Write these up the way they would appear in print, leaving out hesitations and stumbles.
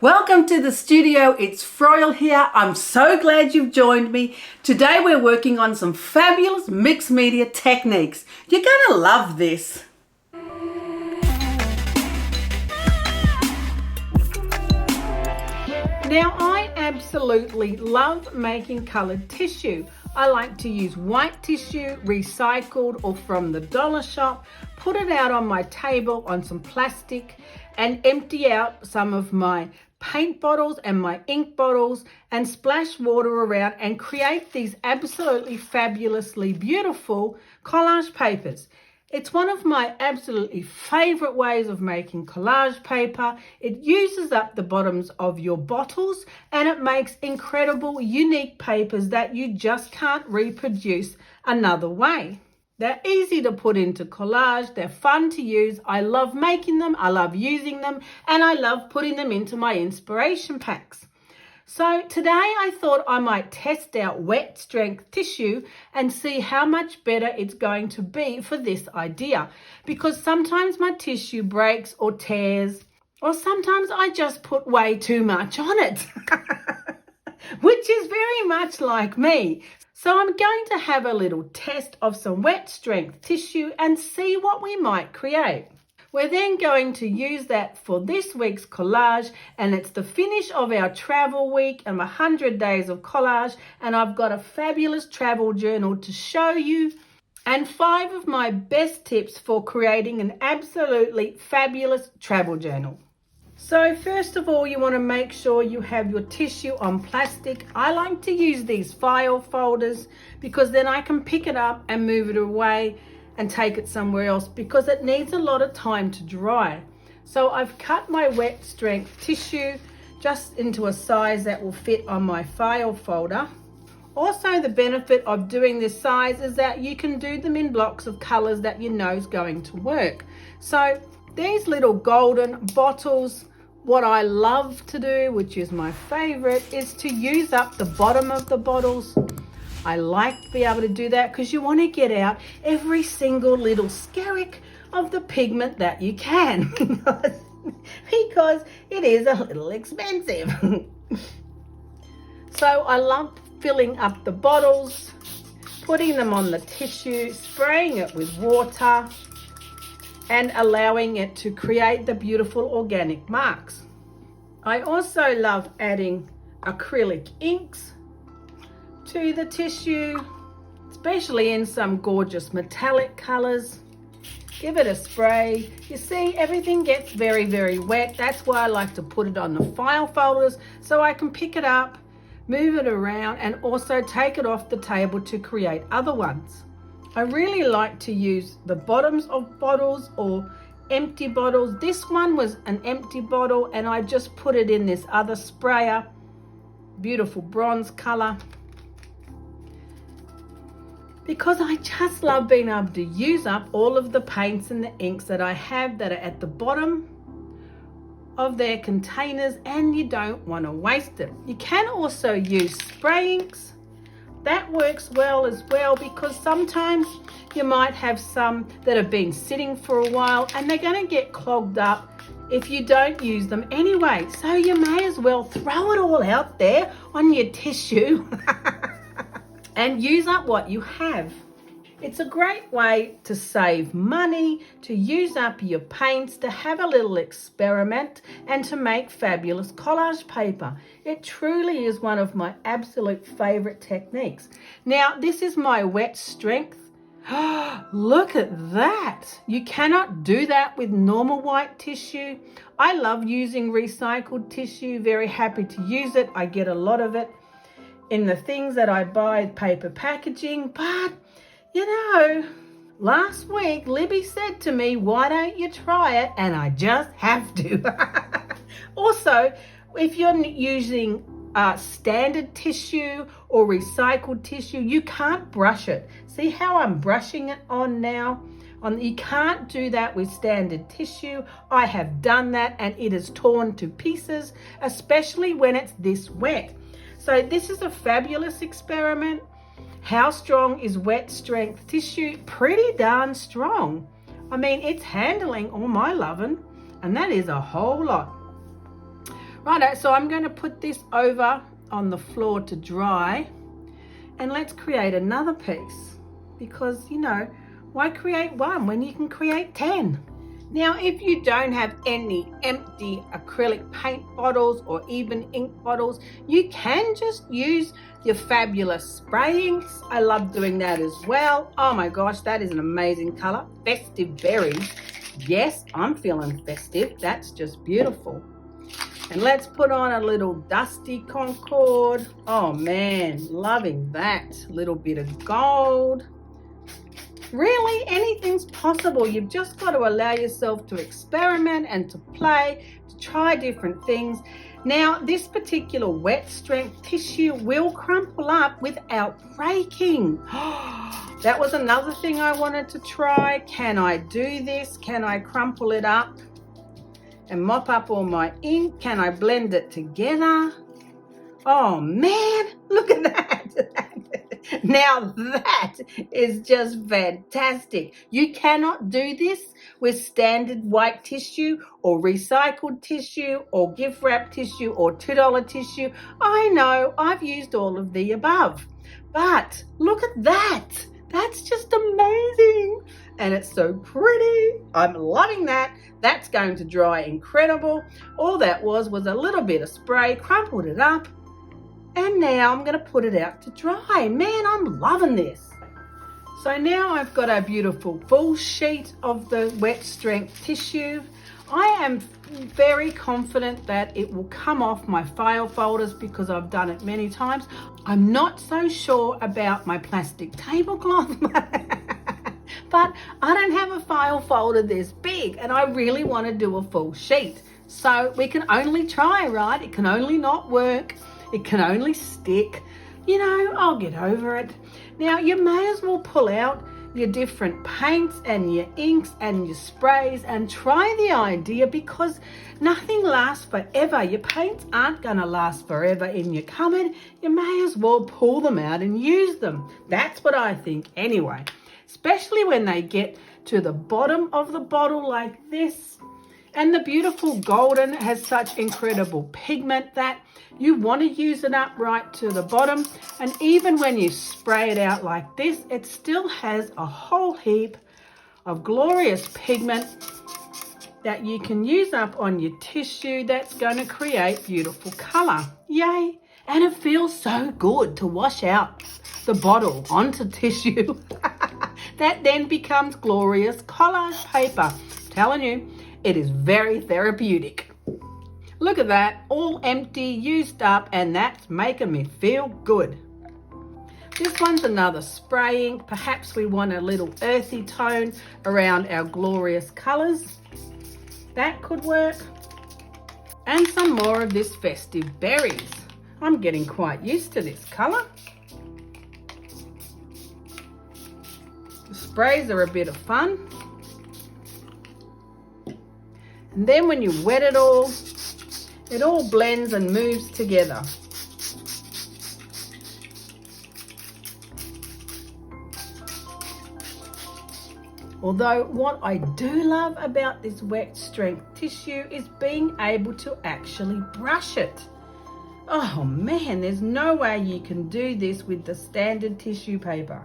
Welcome to the studio. It's Froyle here. I'm so glad you've joined me. Today we're working on some fabulous mixed media techniques. You're going to love this. Now, I absolutely love making coloured tissue. I like to use white tissue, recycled or from the dollar shop, put it out on my table on some plastic and empty out some of my paint bottles and my ink bottles and splash water around and create these absolutely fabulously beautiful collage papers. It's one of my absolutely favorite ways of making collage paper. It uses up the bottoms of your bottles and it makes incredible, unique papers that you just can't reproduce another way. They're easy to put into collage, they're fun to use, I love making them, I love using them, and I love putting them into my inspiration packs. So today I thought I might test out wet strength tissue and see how much better it's going to be for this idea. Because sometimes my tissue breaks or tears, or sometimes I just put way too much on it, which is very much like me. So I'm going to have a little test of some wet strength tissue and see what we might create. We're then going to use that for this week's collage, and it's the finish of our travel week and 100 days of collage, and I've got a fabulous travel journal to show you and 5 of my best tips for creating an absolutely fabulous travel journal. So first of all, you want to make sure you have your tissue on plastic. I like to use these file folders because then I can pick it up and move it away and take it somewhere else because it needs a lot of time to dry. So I've cut my wet strength tissue just into a size that will fit on my file folder. Also, the benefit of doing this size is that you can do them in blocks of colors that you know is going to work. So these little golden bottles, what I love to do, which is my favorite, is to use up the bottom of the bottles. I like to be able to do that because you want to get out every single little skerrick of the pigment that you can because it is a little expensive. So I love filling up the bottles, putting them on the tissue, spraying it with water and allowing it to create the beautiful organic marks. I also love adding acrylic inks to the tissue, especially in some gorgeous metallic colors. Give it a spray. You see, everything gets very, very wet. That's why I like to put it on the file folders so I can pick it up, move it around, and also take it off the table to create other ones. I really like to use the bottoms of bottles or empty bottles. This one was an empty bottle and I just put it in this other sprayer, beautiful bronze color, because I just love being able to use up all of the paints and the inks that I have that are at the bottom of their containers, and you don't want to waste it. You can also use spray inks. That works well as well because sometimes you might have some that have been sitting for a while and they're going to get clogged up if you don't use them anyway. So you may as well throw it all out there on your tissue and use up what you have. It's a great way to save money, to use up your paints, to have a little experiment, and to make fabulous collage paper. It truly is one of my absolute favorite techniques. Now, this is my wet strength. Look at that. You cannot do that with normal white tissue. I love using recycled tissue, very happy to use it. I get a lot of it in the things that I buy, paper packaging, but you know, last week Libby said to me, why don't you try it? And I just have to. Also, if you're using standard tissue or recycled tissue, you can't brush it. See how I'm brushing it on now? You can't do that with standard tissue. I have done that and it is torn to pieces, especially when it's this wet. So this is a fabulous experiment. How strong is wet strength tissue? Pretty darn strong. I mean, it's handling all my loving, and that is a whole lot. Righto, so I'm going to put this over on the floor to dry, and let's create another piece, because, you know, why create one when you can create 10? Now, if you don't have any empty acrylic paint bottles or even ink bottles, you can just use your fabulous spray inks. I love doing that as well. Oh my gosh, that is an amazing color. Festive berries. Yes, I'm feeling festive. That's just beautiful. And let's put on a little dusty Concord. Oh man, loving that. Little bit of gold. Really, anything's possible. You've just got to allow yourself to experiment and to play, to try different things. Now, this particular wet strength tissue will crumple up without breaking. That was another thing I wanted to try. Can I do this? Can I crumple it up and mop up all my ink? Can I blend it together? Oh man, look at that. Now that is just fantastic. You cannot do this with standard white tissue or recycled tissue or gift wrap tissue or $2 tissue. I know, I've used all of the above, but look at that. That's just amazing. And it's so pretty. I'm loving that. That's going to dry incredible. All that was a little bit of spray, crumpled it up, and now I'm going to put it out to dry. Man, I'm loving this. So now I've got a beautiful full sheet of the wet strength tissue. I am very confident that it will come off my file folders because I've done it many times. I'm not so sure about my plastic tablecloth, but I don't have a file folder this big and I really want to do a full sheet. So we can only try, right? It can only not work. It can only stick. You know, I'll get over it. Now, you may as well pull out your different paints and your inks and your sprays and try the idea, because nothing lasts forever. Your paints aren't going to last forever in your cupboard. You may as well pull them out and use them. That's what I think anyway, especially when they get to the bottom of the bottle like this. And the beautiful golden has such incredible pigment that you want to use it up right to the bottom. And even when you spray it out like this, it still has a whole heap of glorious pigment that you can use up on your tissue that's going to create beautiful color. Yay! And it feels so good to wash out the bottle onto tissue that then becomes glorious collage paper. I'm telling you, it is very therapeutic. Look at that, all empty, used up, and that's making me feel good. This one's another spraying. Perhaps we want a little earthy tone around our glorious colors. That could work. And some more of this festive berries. I'm getting quite used to this color. The sprays are a bit of fun. And then when you wet it all blends and moves together. Although what I do love about this wet strength tissue is being able to actually brush it. Oh man, there's no way you can do this with the standard tissue paper.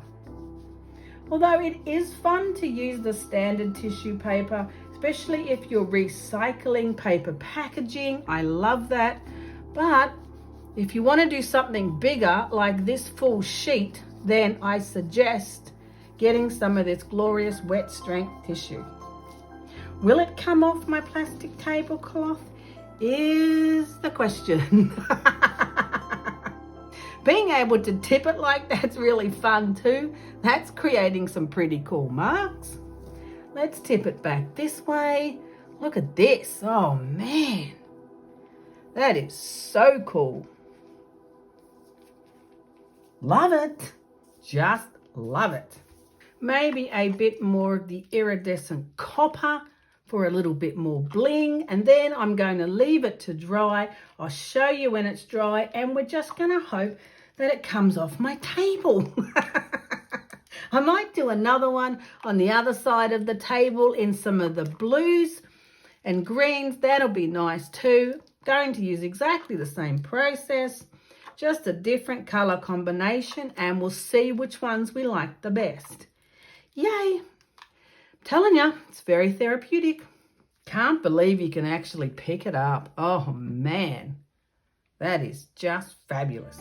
Although it is fun to use the standard tissue paper, especially if you're recycling paper packaging. I love that. But if you want to do something bigger like this full sheet, then I suggest getting some of this glorious wet strength tissue. Will it come off my plastic tablecloth is the question. Being able to tip it like that's really fun too. That's creating some pretty cool marks. Let's tip it back this way. Look at this. Oh man, that is so cool. Love it. Just love it. Maybe a bit more of the iridescent copper for a little bit more bling. And then I'm going to leave it to dry. I'll show you when it's dry, and we're just going to hope that it comes off my table. I might do another one on the other side of the table in some of the blues and greens. That'll be nice too. Going to use exactly the same process, just a different color combination, and we'll see which ones we like the best. Yay! Telling you, it's very therapeutic. Can't believe you can actually pick it up. Oh man, that is just fabulous.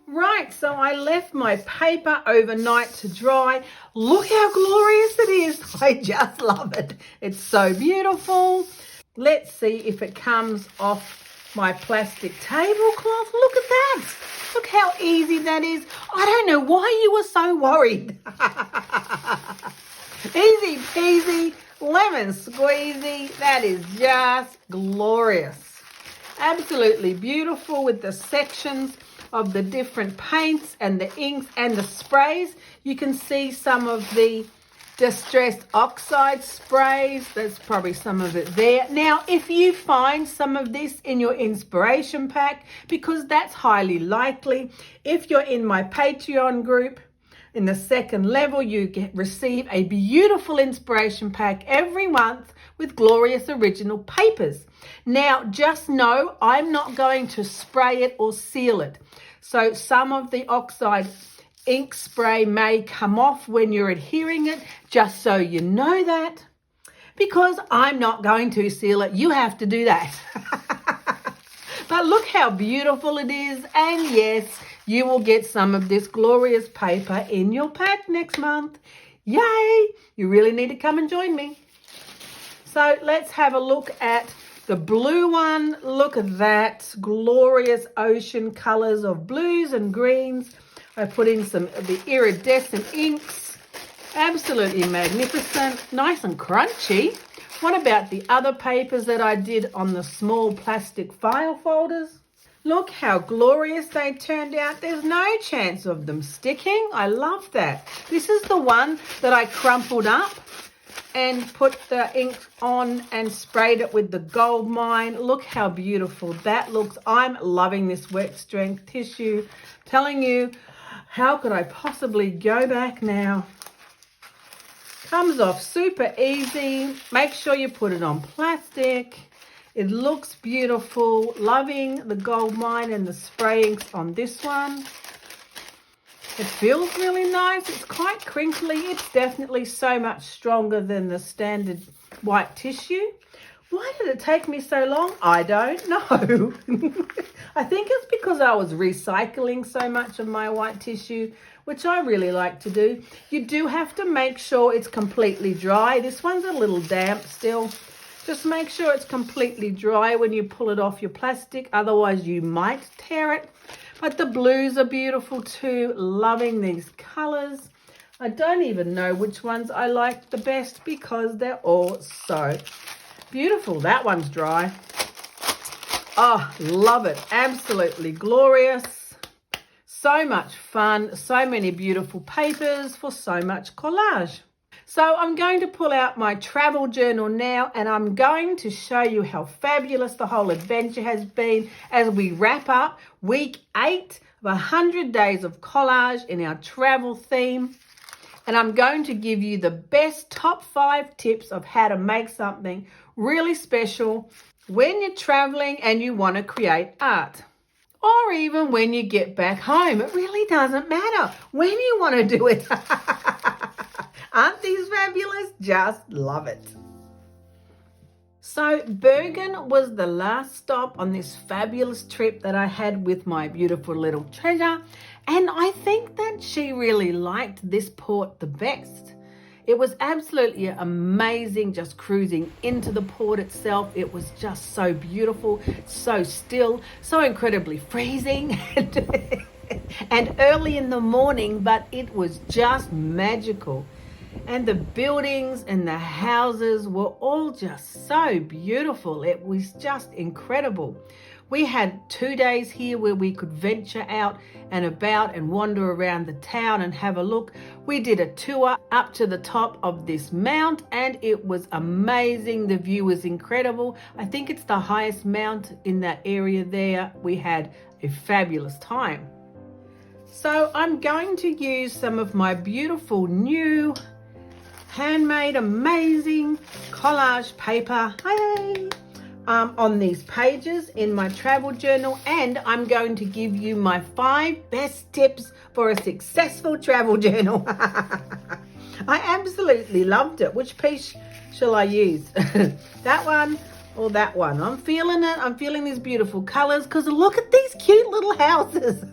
Right, so I left my paper overnight to dry. Look how glorious it is. I just love it. It's so beautiful. Let's see if it comes off my plastic tablecloth. Look at that. Look how easy that is. I don't know why you were so worried. Easy peasy, lemon squeezy. That is just glorious. Absolutely beautiful with the sections of the different paints and the inks and the sprays. You can see some of the distressed oxide sprays. There's probably some of it there. Now, if you find some of this in your inspiration pack, because that's highly likely, if you're in my Patreon group, in the second level, you receive a beautiful inspiration pack every month with glorious original papers. Now, just know I'm not going to spray it or seal it. So some of the oxide ink spray may come off when you're adhering it, just so you know that. Because I'm not going to seal it, you have to do that. But look how beautiful it is, and yes, you will get some of this glorious paper in your pack next month. Yay! You really need to come and join me. So let's have a look at the blue one. Look at that, glorious ocean colors of blues and greens. I put in some of the iridescent inks. Absolutely magnificent, nice and crunchy. What about the other papers that I did on the small plastic file folders? Look how glorious they turned out. There's no chance of them sticking. I love that. This is the one that I crumpled up and put the ink on and sprayed it with the gold mine. Look how beautiful that looks. I'm loving this wet strength tissue. Telling you, how could I possibly go back now? Comes off super easy. Make sure you put it on plastic. It looks beautiful. Loving the gold mine and the spray inks on this one. It feels really nice. It's quite crinkly. It's definitely so much stronger than the standard white tissue. Why did it take me so long? I don't know. I think it's because I was recycling so much of my white tissue, which I really like to do. You do have to make sure it's completely dry. This one's a little damp still. Just make sure it's completely dry when you pull it off your plastic. Otherwise, you might tear it. But the blues are beautiful too. Loving these colors. I don't even know which ones I like the best because they're all so beautiful. That one's dry. Oh, love it. Absolutely glorious. So much fun. So many beautiful papers for so much collage. So I'm going to pull out my travel journal now, and I'm going to show you how fabulous the whole adventure has been as we wrap up week 8 of 100 days of collage in our travel theme. And I'm going to give you the best top 5 tips of how to make something really special when you're traveling and you want to create art. Or even when you get back home. It really doesn't matter when you want to do it. Aren't these fabulous? Just love it. So Bergen was the last stop on this fabulous trip that I had with my beautiful little treasure. And I think that she really liked this port the best. It was absolutely amazing just cruising into the port itself. It was just so beautiful, so still, so incredibly freezing and early in the morning, but it was just magical. And the buildings and the houses were all just so beautiful. It was just incredible. We had 2 days here where we could venture out and about and wander around the town and have a look. We did a tour up to the top of this mount and it was amazing. The view was incredible. I think it's the highest mount in that area there. We had a fabulous time. So I'm going to use some of my beautiful new handmade amazing collage paper on these pages in my travel journal, and I'm going to give you my 5 best tips for a successful travel journal. I absolutely loved it. Which piece shall I use? That one or that one? I'm feeling it. I'm feeling these beautiful colors because look at these cute little houses.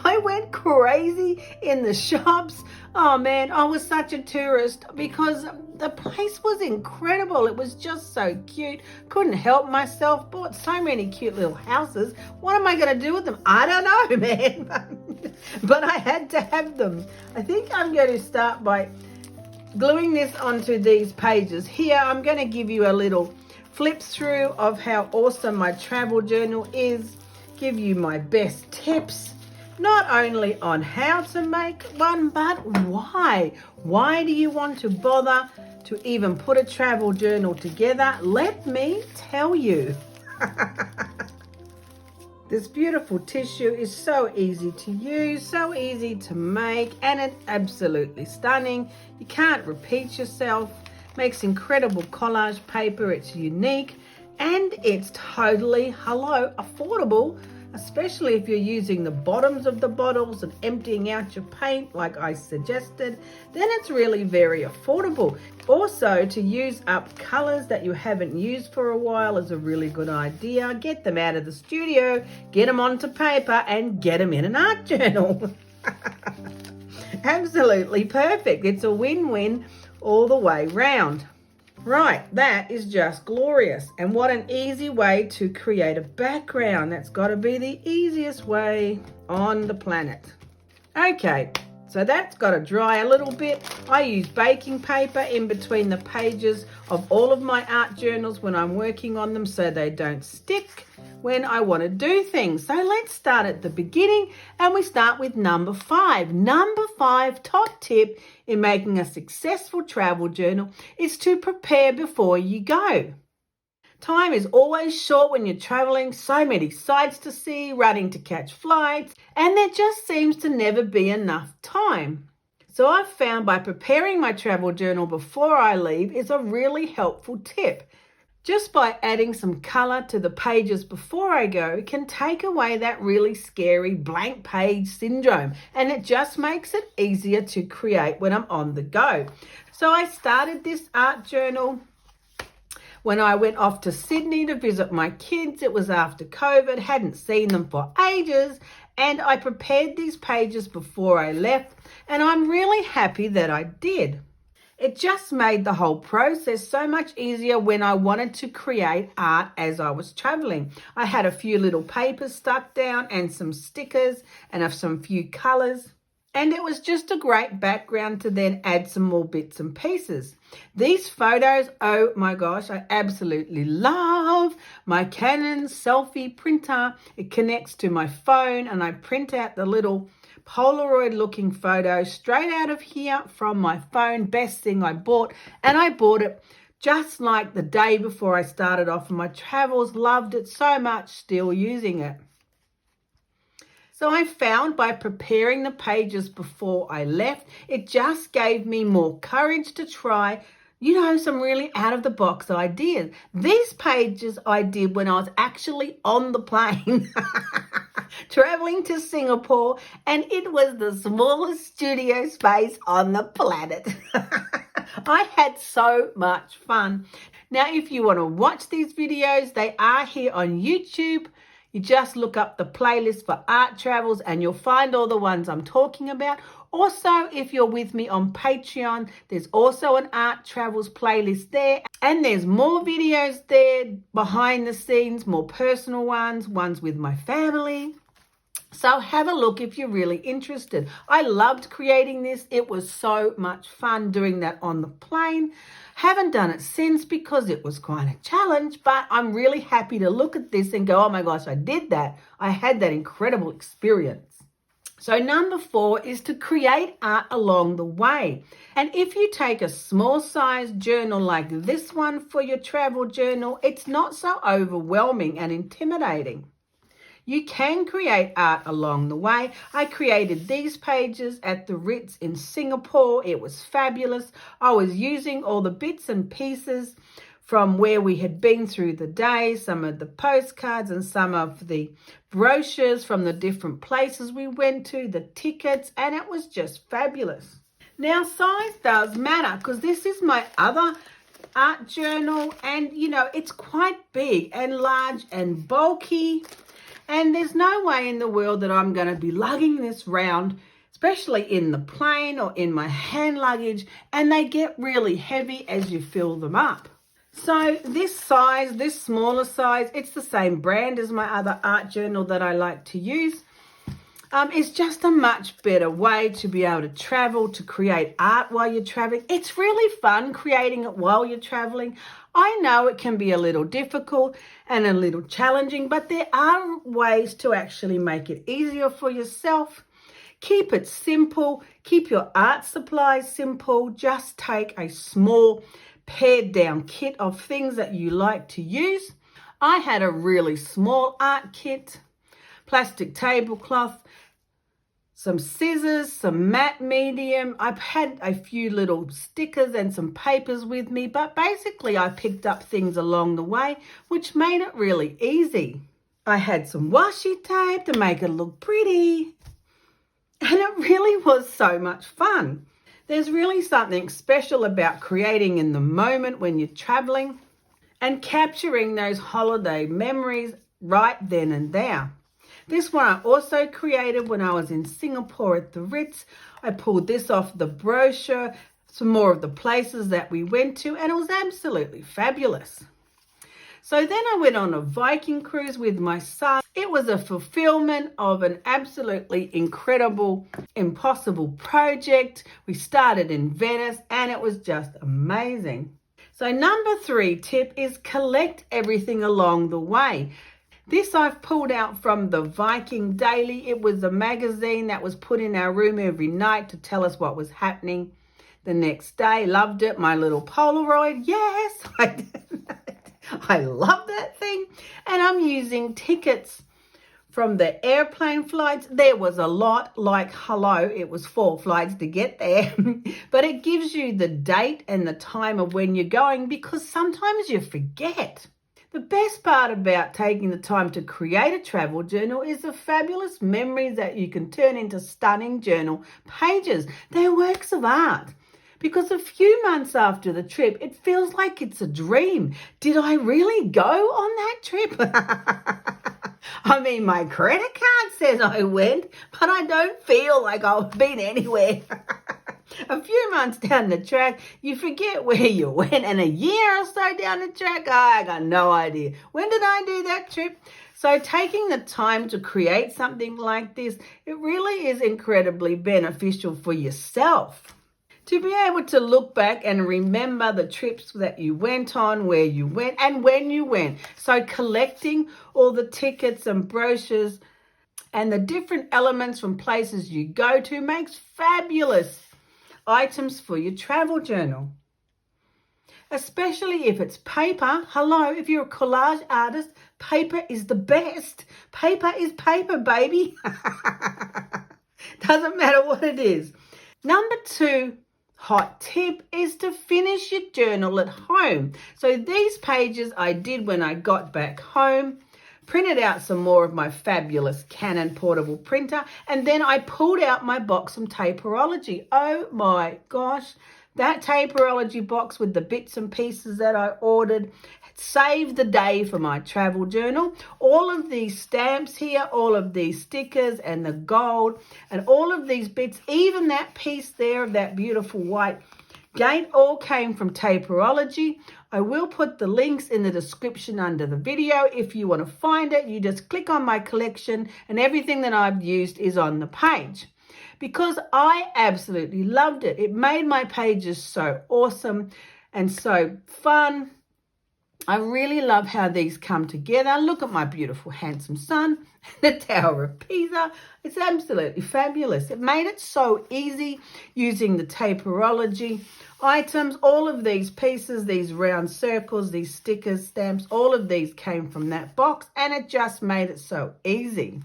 I went crazy in the shops. Oh man, I was such a tourist because the place was incredible. It was just so cute. Couldn't help myself. Bought so many cute little houses. What am I going to do with them? I don't know, man. But I had to have them. I think I'm going to start by gluing this onto these pages. Here, I'm going to give you a little flip through of how awesome my travel journal is. Give you my best tips, not only on how to make one, but why. Why do you want to bother to even put a travel journal together? Let me tell you. This beautiful tissue is so easy to use, so easy to make, and it's absolutely stunning. You can't repeat yourself. Makes incredible collage paper. It's unique. And it's totally, affordable, especially if you're using the bottoms of the bottles and emptying out your paint like I suggested, then it's really very affordable. Also, to use up colors that you haven't used for a while is a really good idea. Get them out of the studio, get them onto paper, and get them in an art journal. Absolutely perfect. It's a win-win all the way round. Right, that is just glorious. And what an easy way to create a background. That's got to be the easiest way on the planet. Okay, so that's got to dry a little bit. I use baking paper in between the pages of all of my art journals when I'm working on them so they don't stick when I want to do things. So let's start at the beginning, and we start with number 5. Number 5 top tip in making a successful travel journal is to prepare before you go. Time is always short when you're traveling, so many sights to see, running to catch flights, and there just seems to never be enough time. So I've found by preparing my travel journal before I leave is a really helpful tip. Just by adding some color to the pages before I go can take away that really scary blank page syndrome, and it just makes it easier to create when I'm on the go. So I started this art journal when I went off to Sydney to visit my kids. It was after COVID, hadn't seen them for ages, and I prepared these pages before I left, and I'm really happy that I did. It just made the whole process so much easier when I wanted to create art as I was traveling. I had a few little papers stuck down and some stickers and some few colors. And it was just a great background to then add some more bits and pieces. These photos, oh my gosh, I absolutely love. My Canon Selphy printer, it connects to my phone and I print out the little Polaroid looking photo straight out of here from my phone. Best thing I bought, and I bought it just like the day before I started off on my travels. Loved it so much, still using it. So I found by preparing the pages before I left, it just gave me more courage to try, some really out of the box ideas. These pages I did when I was actually on the plane. Traveling to Singapore, and it was the smallest studio space on the planet. I had so much fun. Now, if you want to watch these videos, they are here on YouTube. You just look up the playlist for art travels and you'll find all the ones I'm talking about. Also, if you're with me on Patreon, there's also an art travels playlist there. And there's more videos there behind the scenes, more personal ones with my family. So have a look if you're really interested. I loved creating this. It was so much fun doing that on the plane. Haven't done it since because it was quite a challenge, but I'm really happy to look at this and go, oh my gosh, I did that. I had that incredible experience. So number 4 is to create art along the way. And if you take a small size journal like this one for your travel journal, it's not so overwhelming and intimidating. You can create art along the way. I created these pages at the Ritz in Singapore. It was fabulous. I was using all the bits and pieces from where we had been through the day, some of the postcards and some of the brochures from the different places we went to, the tickets, and it was just fabulous. Now, size does matter because this is my other art journal, and you know, it's quite big and large and bulky, and there's no way in the world that I'm going to be lugging this round, especially in the plane or in my hand luggage, and they get really heavy as you fill them up. So this size, this smaller size, it's the same brand as my other art journal that I like to use. It's just a much better way to be able to travel, to create art while you're traveling. It's really fun creating it while you're traveling. I know it can be a little difficult and a little challenging, but there are ways to actually make it easier for yourself. Keep it simple. Keep your art supplies simple. Just take a small pared down kit of things that you like to use. I had a really small art kit, plastic tablecloth, some scissors, some matte medium. I've had a few little stickers and some papers with me, but basically I picked up things along the way, which made it really easy. I had some washi tape to make it look pretty, and it really was so much fun. There's really something special about creating in the moment when you're traveling and capturing those holiday memories right then and there. This one I also created when I was in Singapore at the Ritz. I pulled this off the brochure, some more of the places that we went to, and it was absolutely fabulous. So then I went on a Viking cruise with my son. It was a fulfillment of an absolutely incredible, impossible project. We started in Venice and it was just amazing. So number 3 tip is collect everything along the way. This I've pulled out from the Viking Daily. It was a magazine that was put in our room every night to tell us what was happening the next day. Loved it. My little Polaroid. Yes, I did. I love that thing. And I'm using tickets from the airplane flights. There was a lot, like hello, it was 4 flights to get there. But it gives you the date and the time of when you're going, because sometimes you forget. The best part about taking the time to create a travel journal is the fabulous memories that you can turn into stunning journal pages. They're works of art. Because a few months after the trip, it feels like it's a dream. Did I really go on that trip? I mean, my credit card says I went, but I don't feel like I've been anywhere. A few months down the track, you forget where you went, and a year or so down the track, I got no idea. When did I do that trip? So taking the time to create something like this, it really is incredibly beneficial for yourself. To be able to look back and remember the trips that you went on, where you went, and when you went. So collecting all the tickets and brochures and the different elements from places you go to makes fabulous items for your travel journal. Especially if it's paper. Hello, if you're a collage artist, paper is the best. Paper is paper, baby. Doesn't matter what it is. Number 2 hot tip is to finish your journal at home. So these pages I did when I got back home, printed out some more of my fabulous Canon portable printer, and then I pulled out my box from Taperology. Oh my gosh, that Taperology box with the bits and pieces that I ordered saved the day for my travel journal. All of these stamps here, all of these stickers and the gold and all of these bits, even that piece there of that beautiful white gate, all came from Taperology. I will put the links in the description under the video. If you want to find it, you just click on my collection and everything that I've used is on the page. Because I absolutely loved it. It made my pages so awesome and so fun. I really love how these come together. Look at my beautiful, handsome son, the Tower of Pisa. It's absolutely fabulous. It made it so easy using the taperology items. All of these pieces, these round circles, these stickers, stamps, all of these came from that box, and it just made it so easy.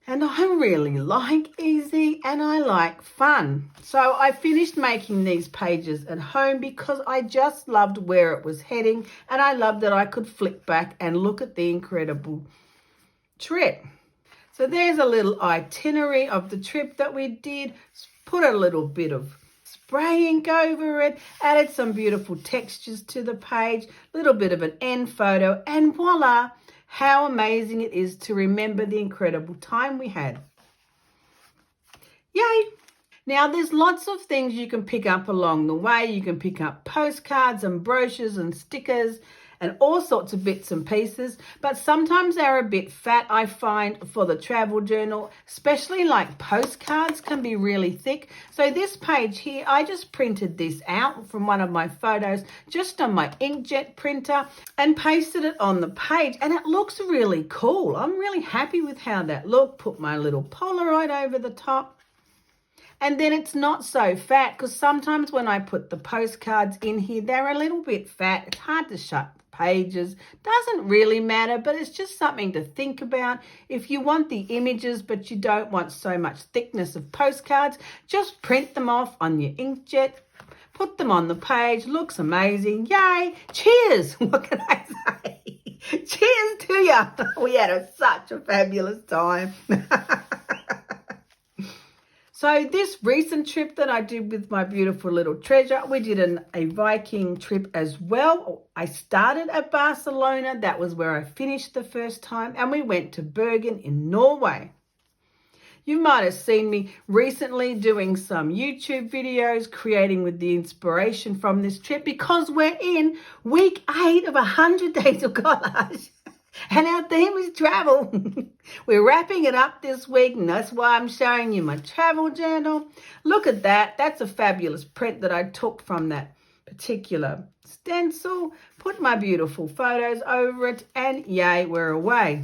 And I really like easy and I like fun. So I finished making these pages at home because I just loved where it was heading, and I loved that I could flick back and look at the incredible trip. So there's a little itinerary of the trip that we did. Put a little bit of spray ink over it, added some beautiful textures to the page, a little bit of an end photo, and voila! How amazing it is to remember the incredible time we had. Yay! Now, there's lots of things you can pick up along the way. You can pick up postcards and brochures and stickers and all sorts of bits and pieces, but sometimes they're a bit fat, I find, for the travel journal, especially like postcards can be really thick. So this page here, I just printed this out from one of my photos just on my inkjet printer and pasted it on the page, and it looks really cool. I'm really happy with how that looked. Put my little Polaroid over the top. And then it's not so fat, because sometimes when I put the postcards in here, they're a little bit fat. It's hard to shut pages. Doesn't really matter, but it's just something to think about. If you want the images but you don't want so much thickness of postcards, just print them off on your inkjet, put them on the page. Looks amazing. Yay! Cheers! What can I say? Cheers to ya! We had such a fabulous time. So this recent trip that I did with my beautiful little treasure, we did a Viking trip as well. I started at Barcelona. That was where I finished the first time. And we went to Bergen in Norway. You might have seen me recently doing some YouTube videos, creating with the inspiration from this trip, because we're in week 8 of 100 Days of Collage. And our theme is travel. We're wrapping it up this week, and that's why I'm showing you my travel journal. Look at that. That's a fabulous print that I took from that particular stencil. Put my beautiful photos over it, and yay, we're away.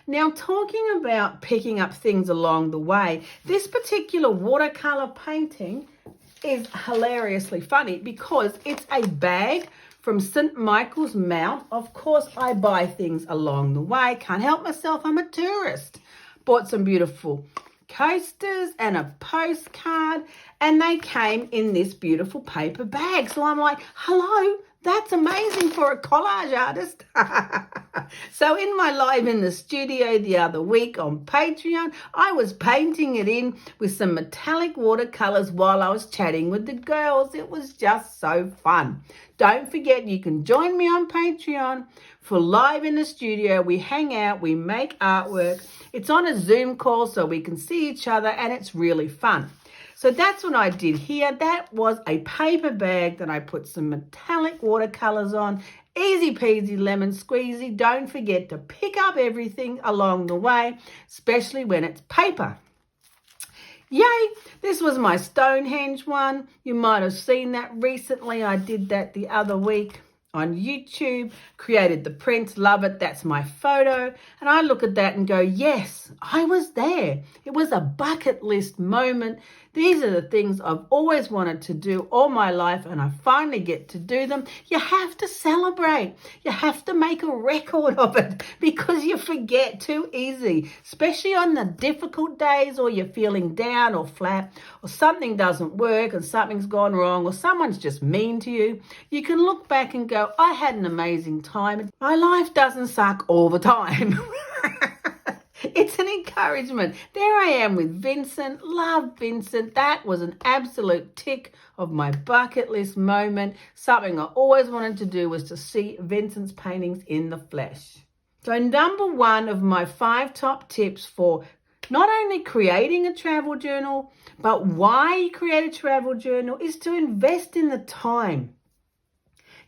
Now, talking about picking up things along the way, this particular watercolor painting is hilariously funny because it's a bag from St. Michael's Mount. Of course, I buy things along the way. Can't help myself. I'm a tourist. Bought some beautiful coasters and a postcard, and they came in this beautiful paper bag. So I'm like, hello, that's amazing for a collage artist. So in my live in the studio the other week on Patreon, I was painting it in with some metallic watercolors while I was chatting with the girls. It was just so fun. Don't forget, you can join me on Patreon for live in the studio. We hang out, we make artwork. It's on a Zoom call so we can see each other, and it's really fun. So that's what I did here. That was a paper bag that I put some metallic watercolors on. Easy peasy lemon squeezy. Don't forget to pick up everything along the way, especially when it's paper. Yay! This was my Stonehenge one. You might have seen that recently. I did that the other week on YouTube, created the prints, love it. That's my photo. And I look at that and go, yes, I was there. It was a bucket list moment. These are the things I've always wanted to do all my life, and I finally get to do them. You have to celebrate. You have to make a record of it, because you forget too easy, especially on the difficult days, or you're feeling down or flat, or something doesn't work and something's gone wrong, or someone's just mean to you. You can look back and go, I had an amazing time. My life doesn't suck all the time. It's an encouragement. There I am with Vincent. Love Vincent. That was an absolute tick of my bucket list moment. Something I always wanted to do was to see Vincent's paintings in the flesh. So number 1 of my 5 top tips for not only creating a travel journal, but why you create a travel journal, is to invest in the time.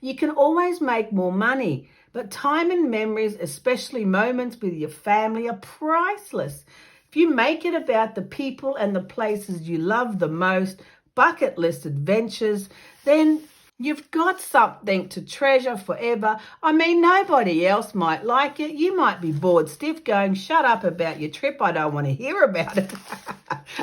You can always make more money, but time and memories, especially moments with your family, are priceless. If you make it about the people and the places you love the most, bucket list adventures, then you've got something to treasure forever. I mean, nobody else might like it. You might be bored stiff going, shut up about your trip. I don't want to hear about it.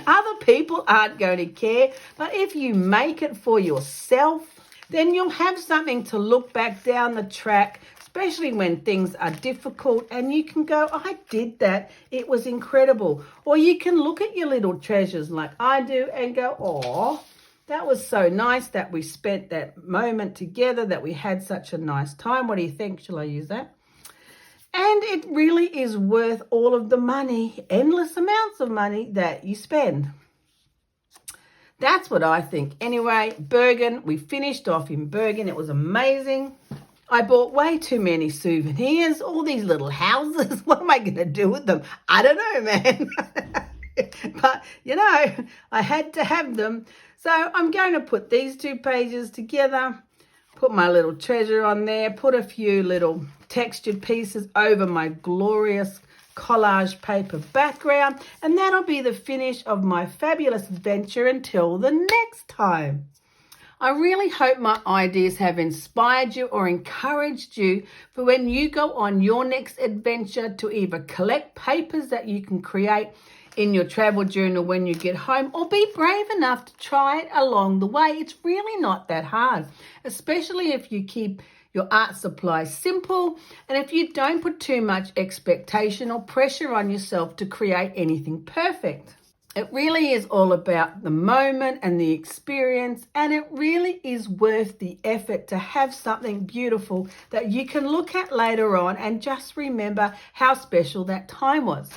Other people aren't going to care. But if you make it for yourself, then you'll have something to look back down the track, especially when things are difficult, and you can go, I did that. It was incredible. Or you can look at your little treasures like I do and go, oh, that was so nice that we spent that moment together, that we had such a nice time. What do you think? Shall I use that? And it really is worth all of the money, endless amounts of money that you spend. That's what I think. Anyway, Bergen, we finished off in Bergen. It was amazing. I bought way too many souvenirs, all these little houses. What am I going to do with them? I don't know, man. But, you know, I had to have them. So I'm going to put these 2 pages together, put my little treasure on there, put a few little textured pieces over my glorious collage paper background, and that'll be the finish of my fabulous adventure until the next time. I really hope my ideas have inspired you or encouraged you for when you go on your next adventure to either collect papers that you can create in your travel journal when you get home, or be brave enough to try it along the way. It's really not that hard, especially if you keep your art supplies simple and if you don't put too much expectation or pressure on yourself to create anything perfect. It really is all about the moment and the experience, and it really is worth the effort to have something beautiful that you can look at later on and just remember how special that time was.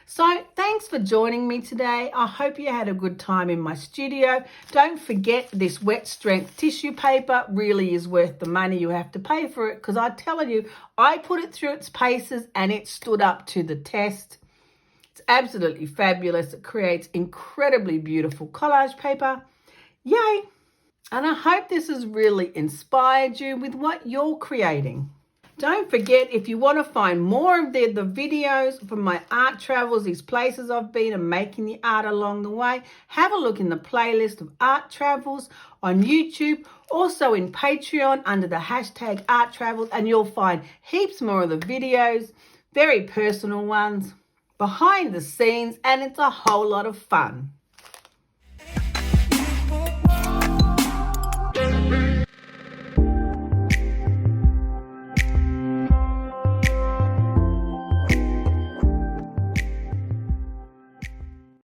So thanks for joining me today. I hope you had a good time in my studio. Don't forget, this wet strength tissue paper really is worth the money you have to pay for it, because I tell you, I put it through its paces and it stood up to the test. It's absolutely fabulous. It creates incredibly beautiful collage paper. Yay! And I hope this has really inspired you with what you're creating. Don't forget, if you want to find more of the videos from my art travels, these places I've been and making the art along the way, have a look in the playlist of art travels on YouTube, also in Patreon under the hashtag art travels, and you'll find heaps more of the videos, very personal ones, behind the scenes, and it's a whole lot of fun.